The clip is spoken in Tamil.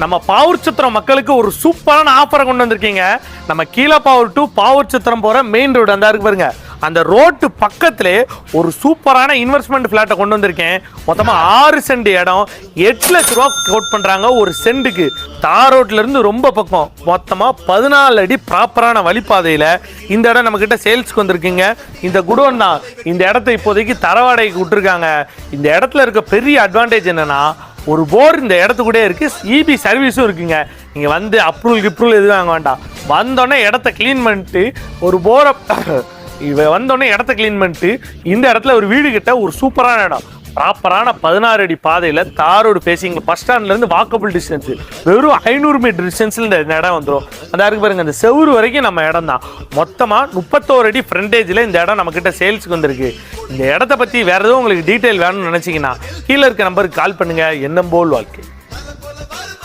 நம்ம பாவூர் சத்திரம் மக்களுக்கு ஒரு சூப்பரான ஆஃபரை கொண்டு வந்திருக்கீங்க. நம்ம கீழப்பாவூர் டு பாவூர் சத்திரம் போற மெயின் ரோடு அந்த இருக்கு பாருங்க, அந்த ரோட்டு பக்கத்திலே ஒரு சூப்பரான இன்வெஸ்ட்மெண்ட் பிளாட்டை கொண்டு வந்திருக்கேன். மொத்தமா 6 சென்ட் இடம் 8 லட்ச ரூபா கோட் பண்றாங்க ஒரு சென்ட்டுக்கு. தார் ரோட்ல இருந்து ரொம்ப பக்கம், மொத்தமா 14 அடி ப்ராப்பரான வழிப்பாதையில இந்த இடம் நம்ம கிட்ட சேல்ஸ்க்கு வந்திருக்குங்க. இந்த குடோன் தான் இந்த இடத்தை இப்போதைக்கு தரவாடைக்கு விட்டுருக்காங்க. இந்த இடத்துல இருக்க பெரிய அட்வான்டேஜ் என்னன்னா, ஒரு போர் இந்த இடத்துக்கூட இருக்கு, இபி சர்வீஸும் இருக்குங்க. நீங்க வந்து அப்ரூவல் எதுவும் வாங்க வேண்டாம். வந்தோடனே இடத்த கிளீன் பண்ணிட்டு ஒரு போரை வந்தோடனே இடத்த கிளீன் பண்ணிட்டு இந்த இடத்துல ஒரு வீடு கிட்ட ஒரு சூப்பரான இடம், ப்ராப்பரான 16 அடி பாதையில் தாரோடு பேசிங் பஸ் ஸ்டாண்ட்லேருந்து வாக்கபிள் டிஸ்டன்ஸ், வெறும் 500 மீட்டர் டிஸ்டன்ஸில் இந்த இடம் வந்துடும். அந்த இருக்கு பாருங்க, அந்த செவ்வறு வரைக்கும் நம்ம இடம் தான். மொத்தமாக 31 அடி ஃப்ரண்டேஜில் இந்த இடம் நம்மக்கிட்ட சேல்ஸுக்கு வந்திருக்கு. இந்த இடத்த பற்றி வேறு எதுவும் உங்களுக்கு டீட்டெயில் வேணும்னு நினச்சிங்கன்னா கீழே இருக்க நம்பருக்கு கால் பண்ணுங்கள். எண்ணம் போல் வாழ்க்கை.